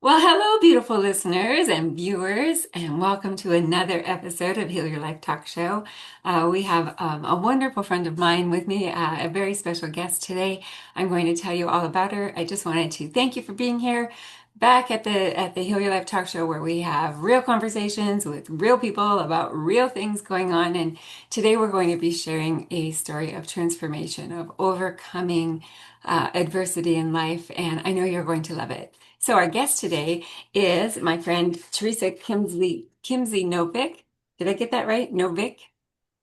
Well, hello, beautiful listeners and viewers, and welcome to another episode of Heal Your Life Talk Show. We have a wonderful friend of mine with me, a very special guest today. I'm going to tell you all about her. I just wanted to thank you for being here back at the Heal Your Life Talk Show, where we have real conversations with real people about real things going on. And today we're going to be sharing a story of transformation, of overcoming adversity in life, and I know you're going to love it. So our guest today is my friend Teresa Kinsey Novick. Did I get that right? Novick?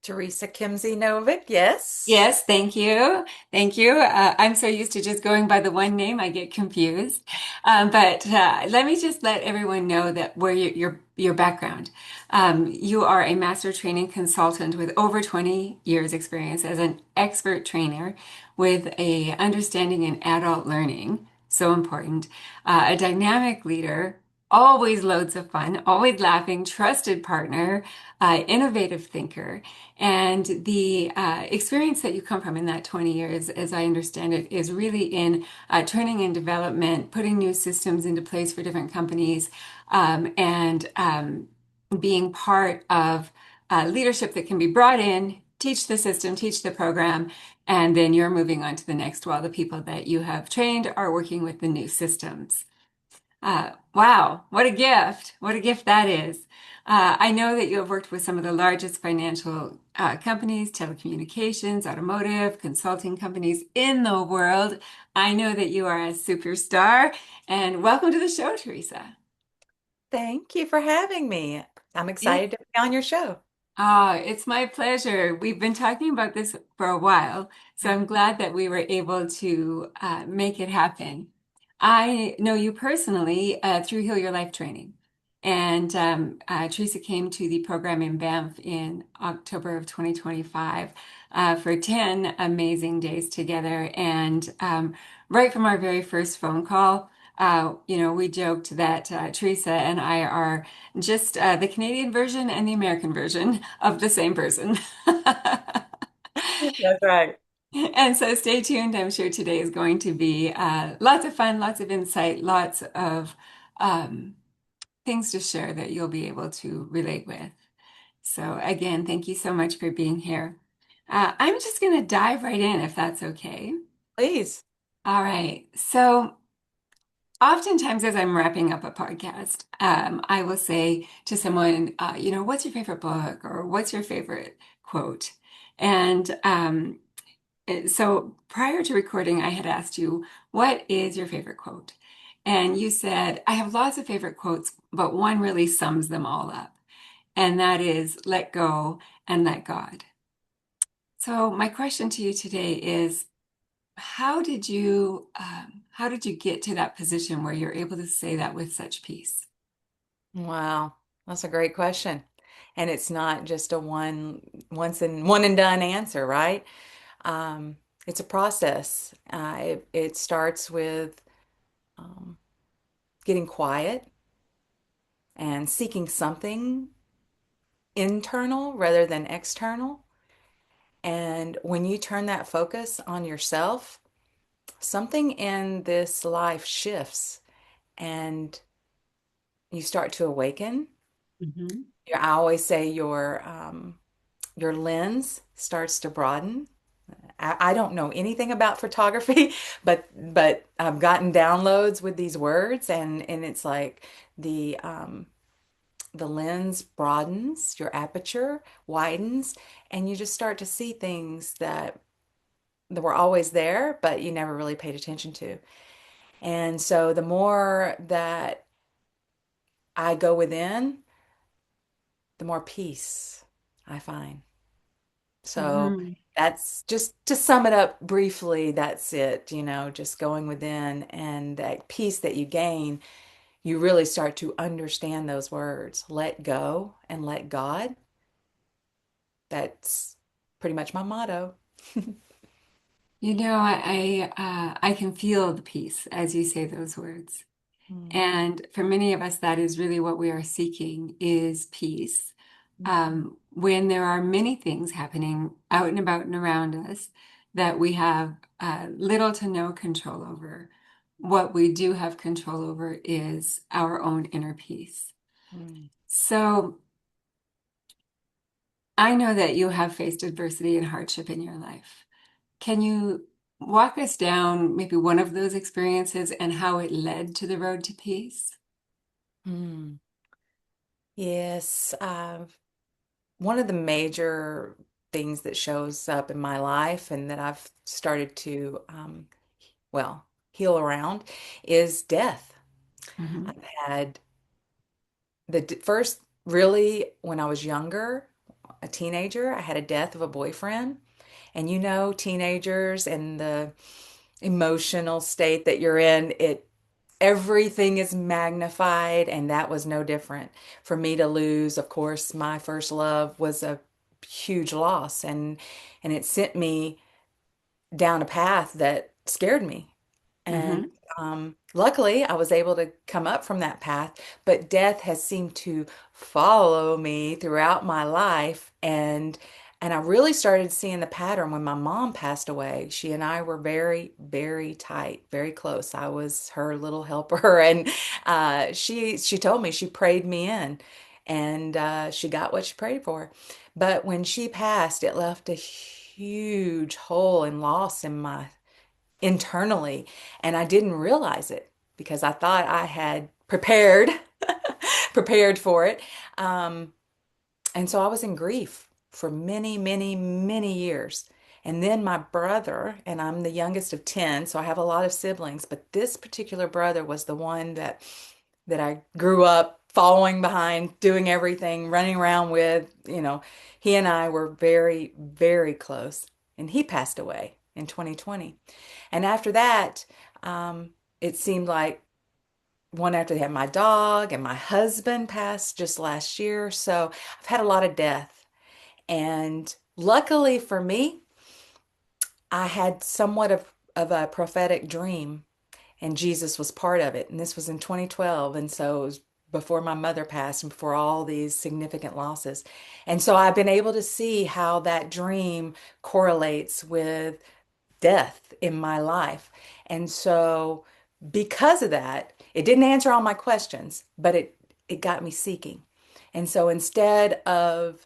Terisa Kinsey Novick, yes. Yes, thank you. Thank you. I'm so used to just going by the one name, I get confused. But let me just let everyone know that where your background. You are a master training consultant with over 20 years experience as an expert trainer with a understanding in adult learning, so important. A dynamic leader, always loads of fun, always laughing, trusted partner, innovative thinker. And the experience that you come from in that 20 years, as I understand it, is really in training and development, putting new systems into place for different companies, and being part of leadership that can be brought in, teach the system, teach the program, and then you're moving on to the next while the people that you have trained are working with the new systems. Wow, what a gift! What a gift that is. I know that you have worked with some of the largest financial companies, telecommunications, automotive, consulting companies in the world. I know that you are a superstar, and welcome to the show, Teresa. Thank you for having me. I'm Yeah. excited to be on your show. It's my pleasure. We've been talking about this for a while, so I'm glad that we were able to make it happen. I know you personally through Heal Your Life training, and Teresa came to the program in Banff in October of 2025 for 10 amazing days together. And right from our very first phone call, we joked that Teresa and I are just the Canadian version and the American version of the same person. That's right. And so stay tuned. I'm sure today is going to be lots of fun, lots of insight, lots of um, things to share that you'll be able to relate with. So, again, thank you so much for being here. I'm just going to dive right in if that's okay. Please. All right. So, oftentimes, as I'm wrapping up a podcast, I will say to someone, what's your favorite book or what's your favorite quote? And so prior to recording, I had asked you, what is your favorite quote? And you said, I have lots of favorite quotes, but one really sums them all up. And that is, let go and let God. So my question to you today is, how did you get to that position where you're able to say that with such peace? Wow, that's a great question. And it's not just a one and done answer, right? Um, it's a process. It starts with um, getting quiet and seeking something internal rather than external. And when you turn that focus on yourself, something in this life shifts and you start to awaken. Mhm. I always say your lens starts to broaden. I don't know anything about photography, but I've gotten downloads with these words, and it's like the lens broadens, your aperture widens, and you just start to see things that were always there, but you never really paid attention to. And so the more that I go within, the more peace I find. So Mhm. that's just to sum it up briefly, that's it, just going within and that peace that you gain, you really start to understand those words, let go and let God. That's pretty much my motto. I can feel the peace as you say those words. Mm, And for many of us, that is really what we are seeking is peace. mhm. When there are many things happening out and about and around us that we have little to no control over, what we do have control over is our own inner peace. Mm. So I know that you have faced adversity and hardship in your life. Can you walk us down maybe one of those experiences and how it led to the road to peace? Mm. Yes, one of the major things that shows up in my life and that I've started to, well, heal around is death. Hmm. I've had first, really, when I was younger, a teenager, I had a death of a boyfriend. And teenagers and the emotional state that you're in, everything is magnified, and that was no different. For me to lose, of course, my first love was a huge loss, and it sent me down a path that scared me. And Hmm. luckily, I was able to come up from that path, but death has seemed to follow me throughout my life. And I really started seeing the pattern when my mom passed away. She and I were very, very tight, very close. I was her little helper, and she told me, she prayed me in, and she got what she prayed for. But when she passed, it left a huge hole and loss in my internally, and I didn't realize it because I thought I had prepared for it. Um, and so I was in grief for many, many, many years. And then my brother, and I'm the youngest of 10, so I have a lot of siblings, but this particular brother was the one that I grew up following behind, doing everything, running around with. He and I were very, very close, and he passed away in 2020. And after that, it seemed like one after the other, my dog and my husband passed just last year. So I've had a lot of death. And luckily for me, I had somewhat of a prophetic dream, and Jesus was part of it. And this was in 2012. And so it was before my mother passed and before all these significant losses. And so I've been able to see how that dream correlates with death in my life. And so because of that, it didn't answer all my questions, but it got me seeking. And so instead of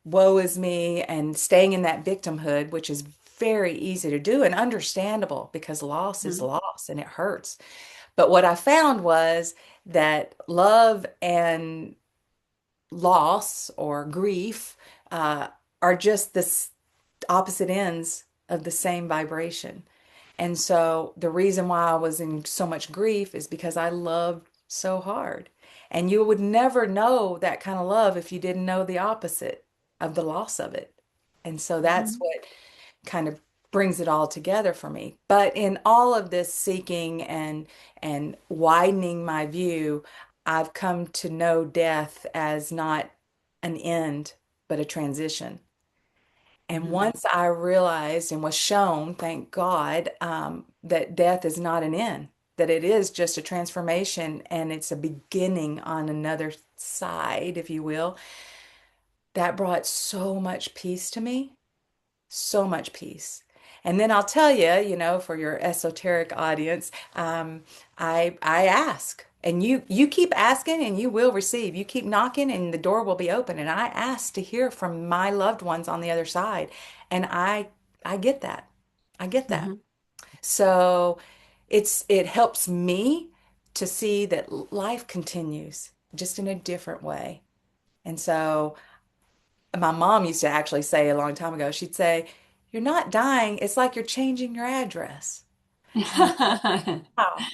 woe is me and staying in that victimhood, which is very easy to do and understandable because loss is loss and it hurts. But what I found was that love and loss or grief uh, are just the opposite ends of the same vibration. And so the reason why I was in so much grief is because I loved so hard. And you would never know that kind of love if you didn't know the opposite of the loss of it. And so that's Hmm. what kind of brings it all together for me. But in all of this seeking and widening my view, I've come to know death as not an end, but a transition. And Hmm. once I realized and was shown, thank God, that death is not an end, that it is just a transformation and it's a beginning on another side, if you will, that brought so much peace to me, so much peace. And then I'll tell you, for your esoteric audience, I ask, and you keep asking, and you will receive. You keep knocking, and the door will be open. And I ask to hear from my loved ones on the other side, and I get that. I get that. Hmm. So it helps me to see that life continues just in a different way. And so my mom used to actually say a long time ago, she'd say, "You're not dying. It's like you're changing your address." And I thought, wow,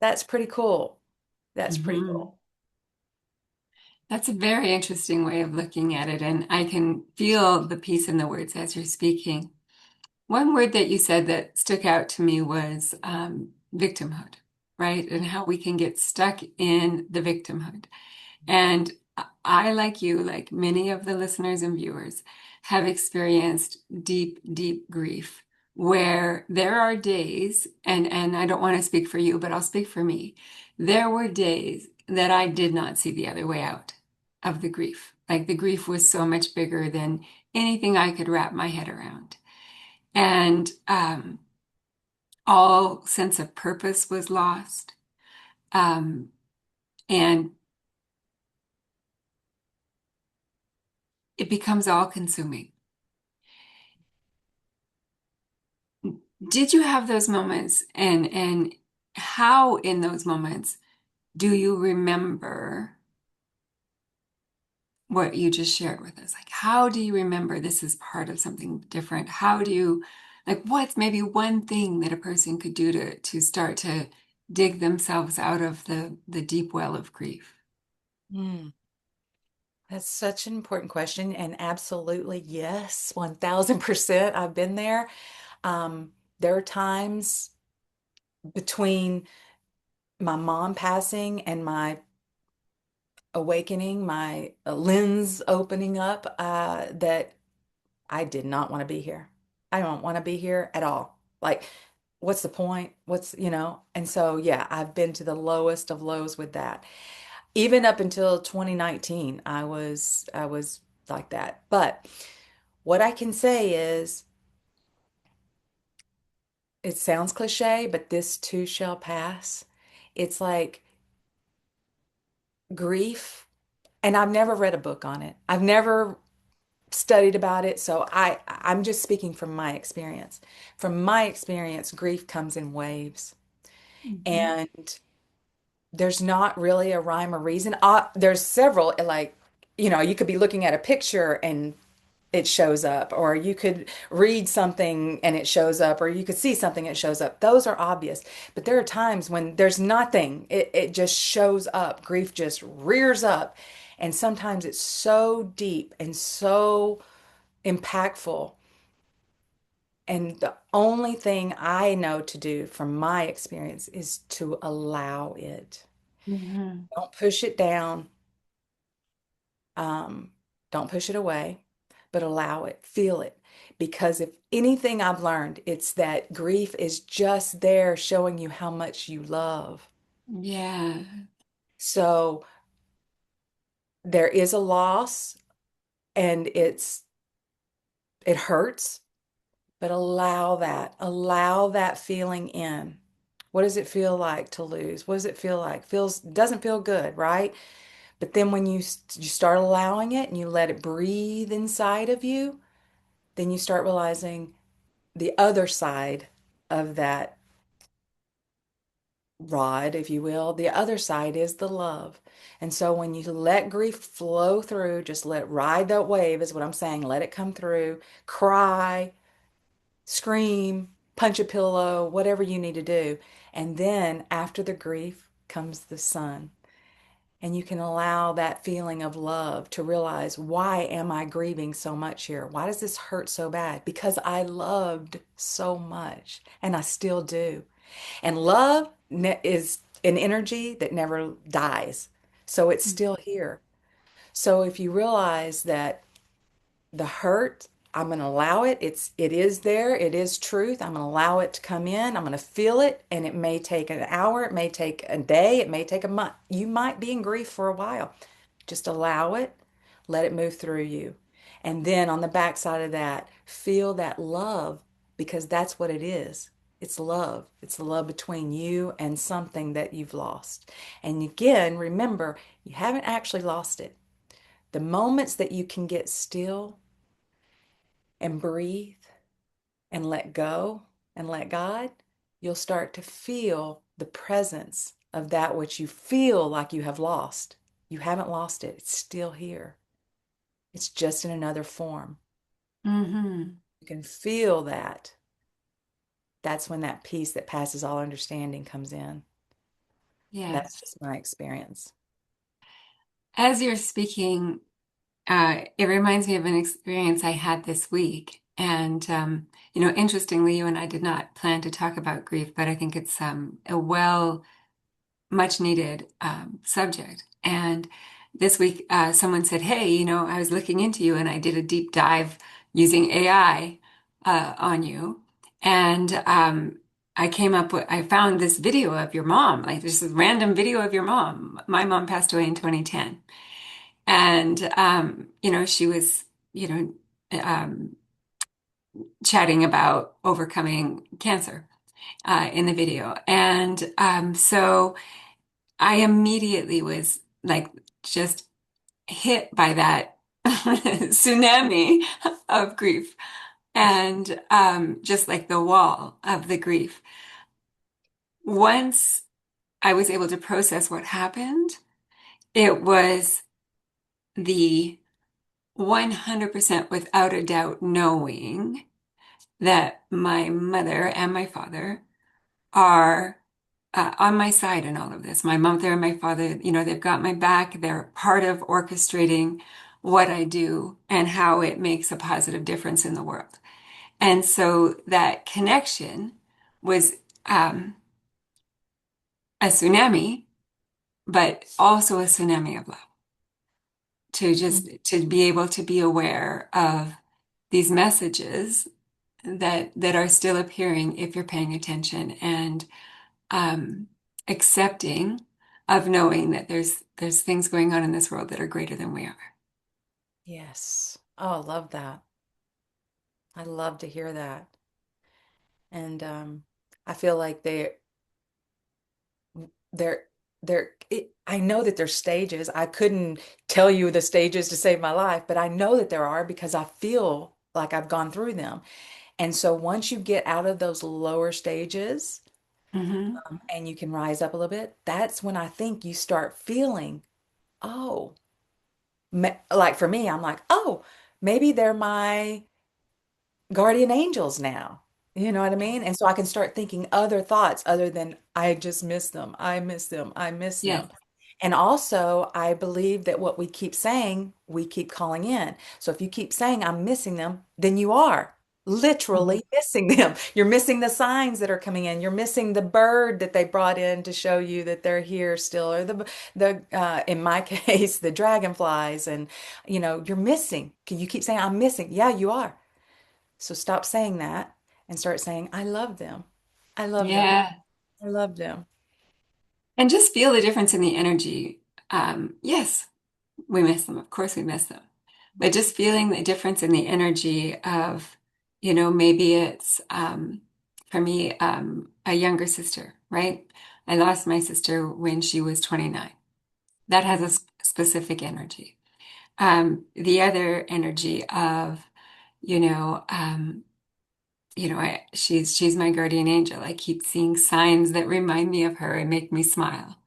that's pretty cool. That's pretty Hmm. cool. That's a very interesting way of looking at it, and I can feel the peace in the words as you're speaking. One word that you said that stuck out to me was victimhood, right? And how we can get stuck in the victimhood. And I, like you, like many of the listeners and viewers, have experienced deep, deep grief where there are days, and I don't want to speak for you, but I'll speak for me. There were days that I did not see the other way out of the grief. Like the grief was so much bigger than anything I could wrap my head around. And all sense of purpose was lost. Um, and it becomes all consuming. Did you have those moments and how in those moments do you remember what you just shared with us? Like, how do you remember this is part of something different? How do you, like, what's maybe one thing that a person could do to start to dig themselves out of the deep well of grief? Hmm. That's such an important question. And absolutely, yes, 1000%. I've been there. There are times between my mom passing and my awakening, my lens opening up, that I did not want to be here. I don't want to be here at all. Like, what's the point? And so, yeah, I've been to the lowest of lows with that. Even up until 2019, I was like that. But what I can say is, it sounds cliche, but this too shall pass. It's like grief, and I've never read a book on it. I've never studied about it, so I'm just speaking from my experience. From my experience, grief comes in waves, Mhm. and there's not really a rhyme or reason. There's several, like, you could be looking at a picture and it shows up, or you could read something and it shows up, or you could see something and it shows up. Those are obvious. But there are times when there's nothing, it just shows up. Grief just rears up. And sometimes it's so deep and so impactful. And the only thing I know to do from my experience is to allow it. Mhm. Don't push it down. Um, don't push it away, but allow it, feel it. Because if anything I've learned, it's that grief is just there showing you how much you love. Yeah. So there is a loss, and it hurts, but allow that feeling in. What does it feel like to lose? What does it feel like? Doesn't feel good, right? But then when you start allowing it and you let it breathe inside of you, then you start realizing the other side of that rod, if you will. The other side is the love. And so when you let grief flow through, just let it ride that wave, is what I'm saying. Let it come through, cry, scream, punch a pillow, whatever you need to do. And then after the grief comes the sun. And you can allow that feeling of love to realize, why am I grieving so much here? Why does this hurt so bad? Because I loved so much, and I still do. And love is an energy that never dies. So it's still here. So if you realize that the hurt, I'm going to allow it. It is there. It is truth. I'm going to allow it to come in. I'm going to feel it, and it may take an hour, it may take a day, it may take a month. You might be in grief for a while. Just allow it. Let it move through you. And then on the backside of that, feel that love, because that's what it is. It's love. It's the love between you and something that you've lost. And again, remember, you haven't actually lost it. The moments that you can get still and breathe and let go and let God, you'll start to feel the presence of that which you feel like you have lost. You haven't lost it, it's still here. It's just in another form. Hmm. You can feel that. That's when that peace that passes all understanding comes in. That's Yes. just my experience. As you're speaking, it reminds me of an experience I had this week. And, interestingly, you and I did not plan to talk about grief, but I think it's a much needed subject. And this week, someone said, "Hey, I was looking into you and I did a deep dive using AI on you. And I found this video of your mom, like just a random video of your mom. My mom passed away in 2010. And, she was, you know, chatting about overcoming cancer. in the video. And so I immediately was like just hit by that tsunami of grief and just like the wall of the grief. Once I was able to process what happened, it was the 100% without a doubt knowing that my mother and my father are on my side in all of this. My mother and my father, they've got my back. They're part of orchestrating what I do and how it makes a positive difference in the world. And so that connection was um, a tsunami, but also a tsunami of love to be able to be aware of these messages that are still appearing if you're paying attention and um, accepting of knowing that there's things going on in this world that are greater than we are. Yes. Oh, I love that. I love to hear that. And I feel like they're I know that there's stages. I couldn't tell you the stages to save my life, but I know that there are because I feel like I've gone through them. And so once you get out of those lower stages, Hmm. and you can rise up a little bit, that's when I think you start feeling, oh, like for me, I'm like, oh, maybe they're my guardian angels now. You know what I mean? And so I can start thinking other thoughts other than I just miss them. I miss them. I miss Yes. them. And also, I believe that what we keep saying, we keep calling in. So if you keep saying, I'm missing them, then you are Mhm. literally missing them. You're missing the signs that are coming in. You're missing the bird that they brought in to show you that they're here still, or the in my case, the dragonflies. And you're missing. You keep saying, I'm missing. Yeah, you are. So stop saying that and start saying, I love them. I love them. Yeah. I love them. And just feel the difference in the energy. Yes, we miss them. Of course, we miss them. But just feeling the difference in the energy of, maybe it's for me, a younger sister, right? I lost my sister when she was 29. That has a Mm. specific energy. The other energy of, you know, um, she's my guardian angel. I keep seeing signs that remind me of her and make me smile.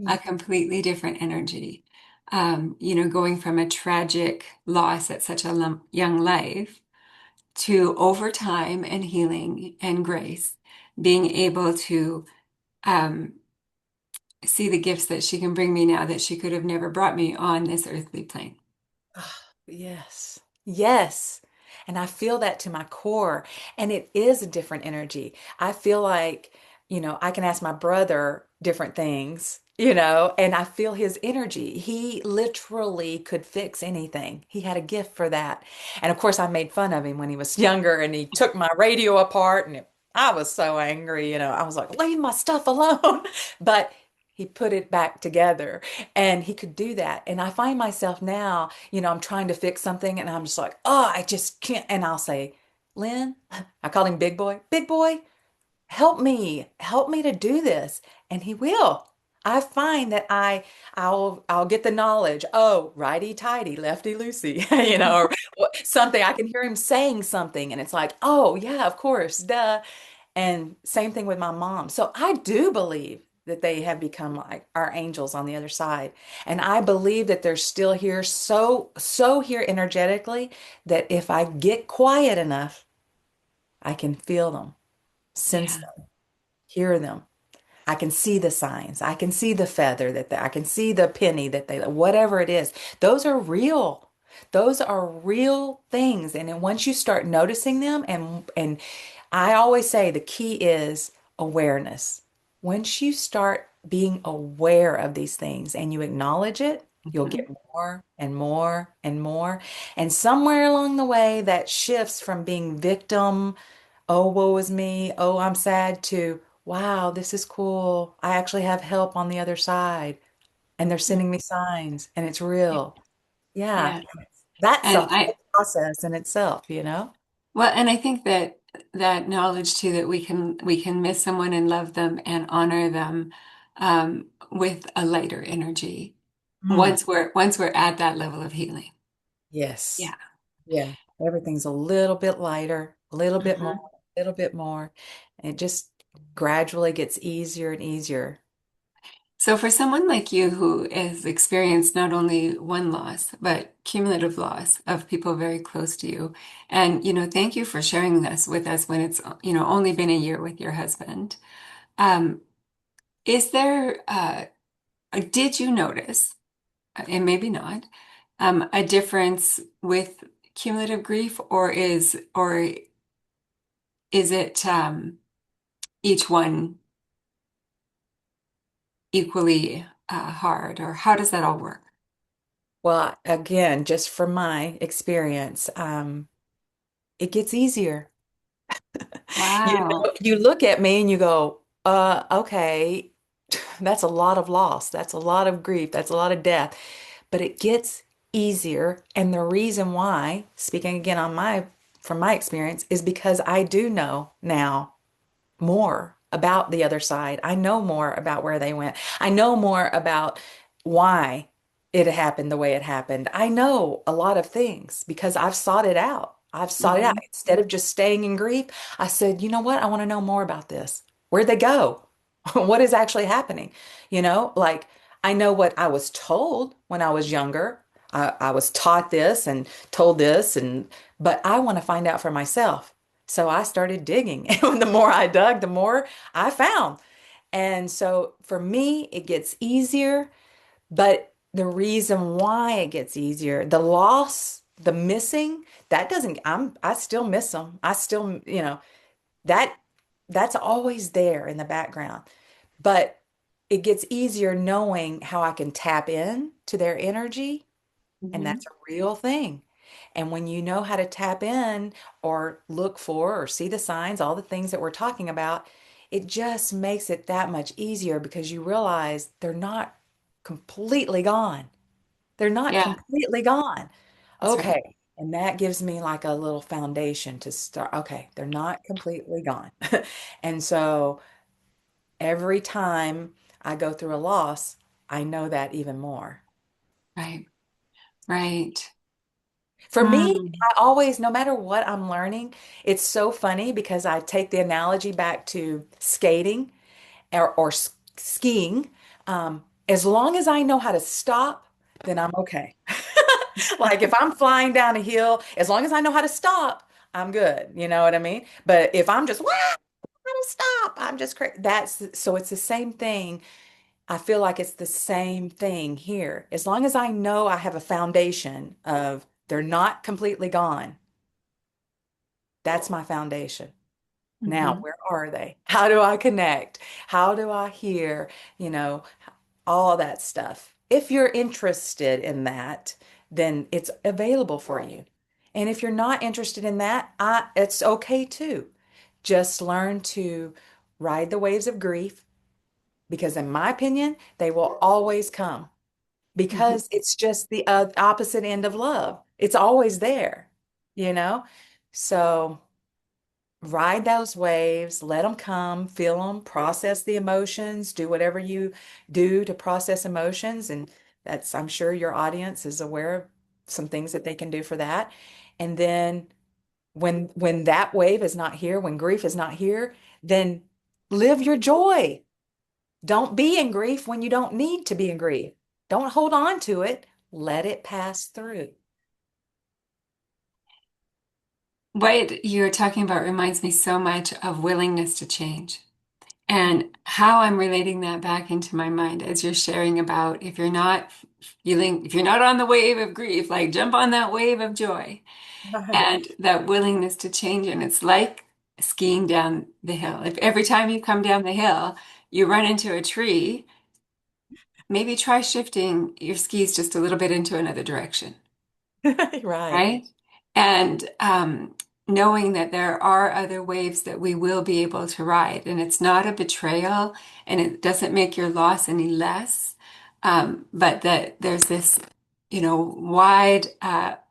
A Mm. completely different energy. Going from a tragic loss at such a young life to over time and healing and grace, being able to um, see the gifts that she can bring me now that she could have never brought me on this earthly plane. Ah, yes. Yes. And I feel that to my core. And it is a different energy. I feel like, I can ask my brother different things, and I feel his energy. He literally could fix anything. He had a gift for that. And of course, I made fun of him when he was younger and he took my radio apart I was so angry, I was like, leave my stuff alone. But he put it back together. And he could do that. And I find myself now, I'm trying to fix something and I'm just like, oh, I just can't. And I'll say, Lynn, I call him Big Boy, help me to do this. And he will. I find that I'll get the knowledge. Oh, righty tighty, lefty loosey, or something. I can hear him saying something, and it's like, oh yeah, of course, duh. And same thing with my mom. So I do believe that they have become like our angels on the other side. And I believe that they're still here, so here energetically that if I get quiet enough, I can feel them, sense Yeah. them, hear them. I can see the signs. I can see the feather I can see the penny that whatever it is. Those are real. Those are real things. And then once you start noticing them, and I always say the key is awareness. Once you start being aware of these things and you acknowledge it, you'll Mhm. get more and more and more. And somewhere along the way, that shifts from being victim, oh, woe is me, oh, I'm sad, to wow, this is cool. I actually have help on the other side, and they're sending me signs, and it's real. Yeah, Yeah. that's a And whole process in itself, you know? well, and I think that that knowledge too that we can miss someone and love them and honor them with a lighter energy Mm, once we're at that level of healing. yes. Yeah. Yeah. Everything's a little bit lighter, a little bit more, Mhm. a little bit more. And it just gradually gets easier and easier. So for someone like you who has experienced not only one loss, but cumulative loss of people very close to you, and thank you for sharing this with us when it's only been a year with your husband. Um, is there did you notice, and maybe not, a difference with cumulative grief, or is it each one equally hard, or how does that all work? Well, again, just from my experience, it gets easier. Wow. You look at me and you go, okay, that's a lot of loss. That's a lot of grief. That's a lot of death. But it gets easier. And the reason why, speaking again from my experience, is because I do know now more about the other side. I know more about where they went. I know more about why it happened the way it happened. I know a lot of things because I've sought it out. I've sought it out. Hmm. Instead of just staying in grief, I said, you know what? I want to know more about this. Where'd they go? What is actually happening? Like I know what I was told when I was younger. I was taught this and told this, but I want to find out for myself. So I started digging. And the more I dug, the more I found. And so for me, it gets easier. But the reason why it gets easier, the loss, the missing, that doesn't, I still miss them. I still, that, that's always there in the background. But it gets easier knowing how I can tap in to their energy, and Hmm. that's a real thing. And when you know how to tap in or look for or see the signs, all the things that we're talking about, it just makes it that much easier because you realize they're not completely gone. They're not Yeah, completely gone. that's right. Okay. And that gives me like a little foundation to start. Okay, they're not completely gone. And so every time I go through a loss, I know that even more. Right. Right. For me, Mm. I always, no matter what I'm learning, it's so funny because I take the analogy back to skating or skiing. As long as I know how to stop, then I'm okay. Like if I'm flying down a hill, as long as I know how to stop, I'm good. You know what I mean? But if I'm just, wow, I don't stop, I'm just crazy. That's so it's the same thing. I feel like it's the same thing here. As long as I know I have a foundation of they're not completely gone, that's my foundation. Now, Hmm. where are they? How do I connect? How do I hear? You know, all that stuff. If you're interested in that, then it's available for you. And if you're not interested in that, it's okay too. Just learn to ride the waves of grief because, in my opinion, they will always come Hmm. because it's just the opposite end of love. It's always there, you know? So ride those waves, let them come, feel them, process the emotions, do whatever you do to process emotions. And that's, I'm sure your audience is aware of some things that they can do for that. And then when that wave is not here, when grief is not here, then live your joy. Don't be in grief when you don't need to be in grief. Don't hold on to it. Let it pass through. What you're talking about reminds me so much of willingness to change and how I'm relating that back into my mind as you're sharing about if you're not on the wave of grief, like jump on that wave of joy Right. and that willingness to change. And it's like skiing down the hill. If every time you come down the hill, you run into a tree, maybe try shifting your skis just a little bit into another direction, Right. right? And knowing that there are other waves that we will be able to ride, and it's not a betrayal, and it doesn't make your loss any less, but that there's this, wide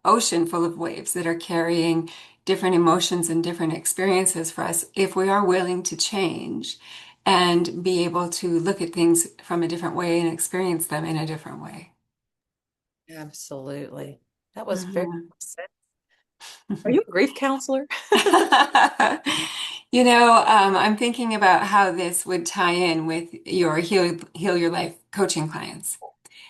ocean full of waves that are carrying different emotions and different experiences for us if we are willing to change and be able to look at things from a different way and experience them in a different way. Absolutely. That was very Mhm. well said. Are you a grief counselor? I'm thinking about how this would tie in with your Heal Your Life coaching clients.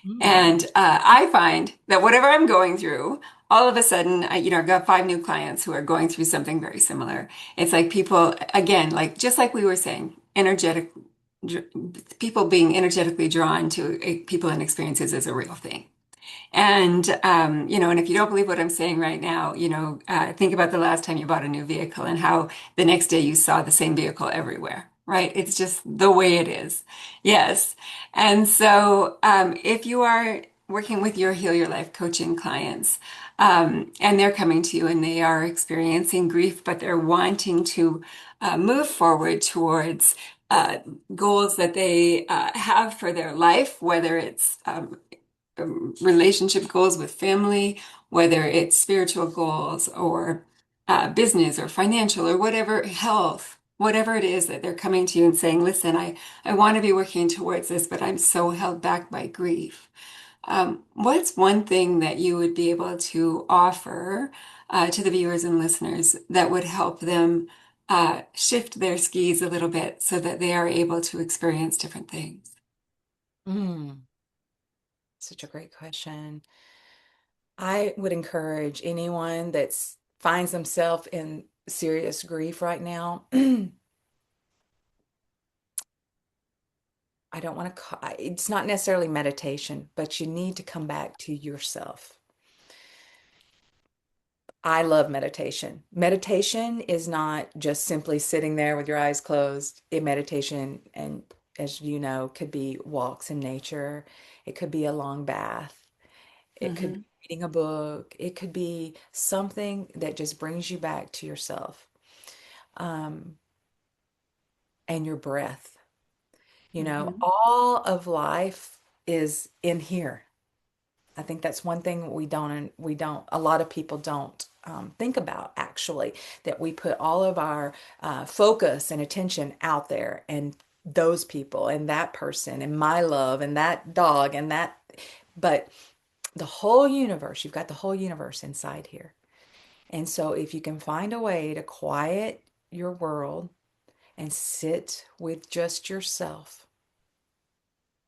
Mm. And I find that whatever I'm going through, all of a sudden, I've got 5 new clients who are going through something very similar. It's like people, again, like just like we were saying, dr- people being energetically drawn to people and experiences is a real thing. And if you don't believe what I'm saying right now, think about the last time you bought a new vehicle and how the next day you saw the same vehicle everywhere, right? It's just the way it is. Yes. And so, if you are working with your Heal Your Life coaching clients, and they're coming to you and they are experiencing grief, but they're wanting to move forward towards uh, goals that they have for their life, whether it's relationship goals with family, whether it's spiritual goals or business or financial or whatever, health, whatever it is that they're coming to you and saying, listen, I want to be working towards this, but I'm so held back by grief. What's one thing that you would be able to offer to the viewers and listeners that would help them shift their skis a little bit so that they are able to experience different things? Mm. Such a great question. I would encourage anyone that finds themselves in serious grief right now. I don't want to, it's not necessarily meditation, but you need to come back to yourself. I love meditation. Meditation is not just simply sitting there with your eyes closed. Meditation, and as you know, could be walks in nature. It could be a long bath. It could be Hmm. reading a book. It could be something that just brings you back to yourself, um, and your breath. Hmm. All of life is in here. I think that's one thing a lot of people don't think about actually, that we put all of our focus and attention out there and those people and that person and my love and that dog and that, but the whole universe, you've got the whole universe inside here. And so if you can find a way to quiet your world and sit with just yourself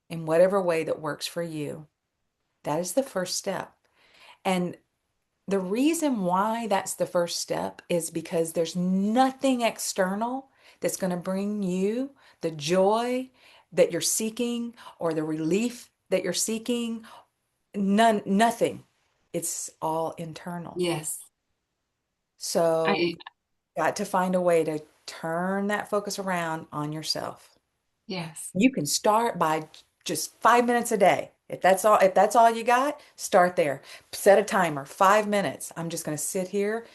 in whatever way that works for you, that is the first step. And the reason why that's the first step is because there's nothing external that's going to bring you the joy that you're seeking or the relief that you're seeking. None, nothing. It's all internal. Yes. So I, you've got to find a way to turn that focus around on yourself. yes. You can start by just 5 minutes a day. If that's all you got, start there. Set a timer, 5 minutes. I'm just going to sit here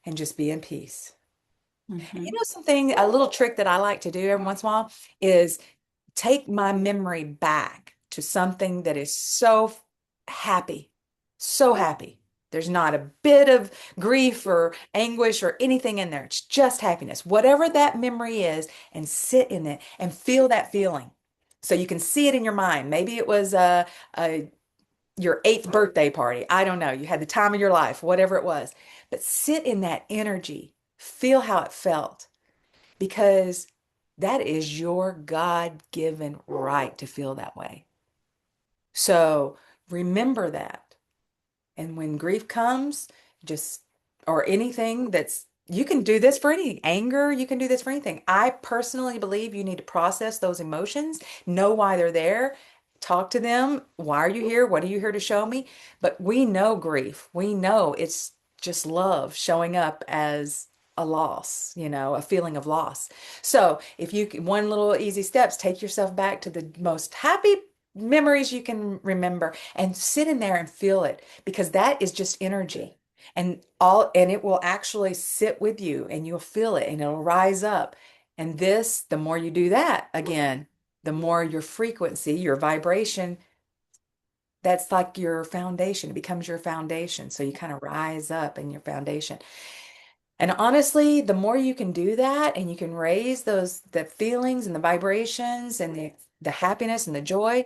and just be in peace. Hmm. Something, a little trick that I like to do every once in a while is take my memory back to something that is so happy, so happy. There's not a bit of grief or anguish or anything in there. It's just happiness, whatever that memory is, and sit in it and feel that feeling. So you can see it in your mind. Maybe it was your eighth birthday party. I don't know. You had the time of your life, whatever it was. But sit in that energy, feel how it felt, because that is your God-given right to feel that way. So remember that. And when grief comes, just, or anything you can do this for any anger, you can do this for anything. I personally believe you need to process those emotions, know why they're there, talk to them. Why are you here? What are you here to show me? But we know grief. We know it's just love showing up as a loss, a feeling of loss. So if one little easy steps, take yourself back to the most happy memories you can remember and sit in there and feel it, because that is just energy, and it will actually sit with you and you'll feel it and it'll rise up. And the more you do that again, the more your frequency, your vibration, that's like your foundation. It becomes your foundation. So you kind of rise up in your foundation. And honestly, the more you can do that and you can raise those the feelings and the vibrations and the happiness and the joy,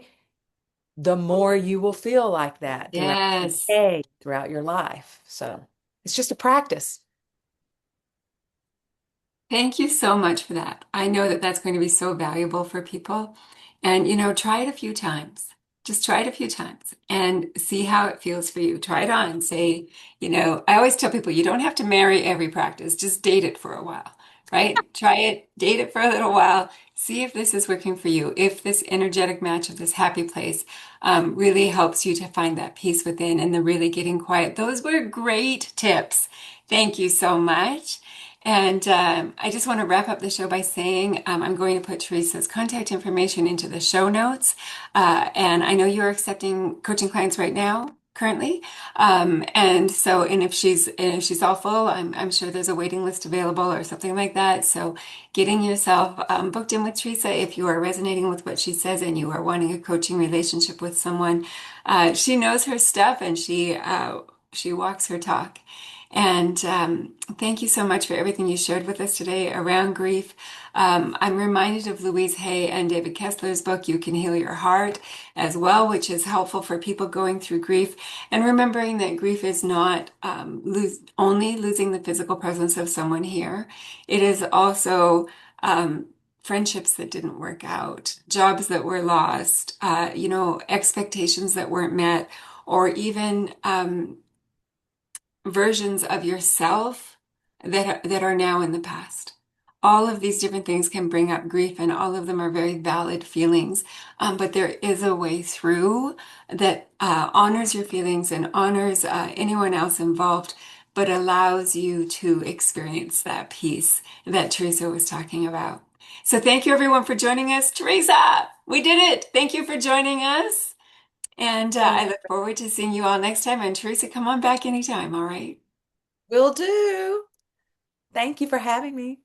the more you will feel like that throughout your Yes. day, throughout your life. So it's just a practice. Thank you so much for that. I know that that's going to be so valuable for people. And, you know, try it a few times. Just try it a few times and see how it feels for you. Try it on. Say, you know, I always tell people you don't have to marry every practice, just date it for a while, right? Try it, date it for a little while, see if this is working for you, if this energetic match of this happy place really helps you to find that peace within and the really getting quiet. Those were great tips. Thank you so much. And I just want to wrap up the show by saying I'm going to put Teresa's contact information into the show notes. And I know you're accepting coaching clients right now, currently. And if she's all full, I'm sure there's a waiting list available or something like that. So getting yourself booked in with Teresa if you are resonating with what she says and you are wanting a coaching relationship with someone. She knows her stuff and she walks her talk. And thank you so much for everything you shared with us today around grief. I'm reminded of Louise Hay and David Kessler's book, You Can Heal Your Heart, as well, which is helpful for people going through grief. And remembering that grief is not only losing the physical presence of someone here, it is also friendships that didn't work out, jobs that were lost, expectations that weren't met, or even versions of yourself that are now in the past. All of these different things can bring up grief, and all of them are very valid feelings. But there is a way through that honors your feelings and honors anyone else involved, but allows you to experience that peace that Teresa was talking about. So thank you everyone for joining us. Teresa, we did it. Thank you for joining us. And I Thanks. look forward to seeing you all next time. And Teresa, come on back anytime, all right? Will do. Thank you for having me.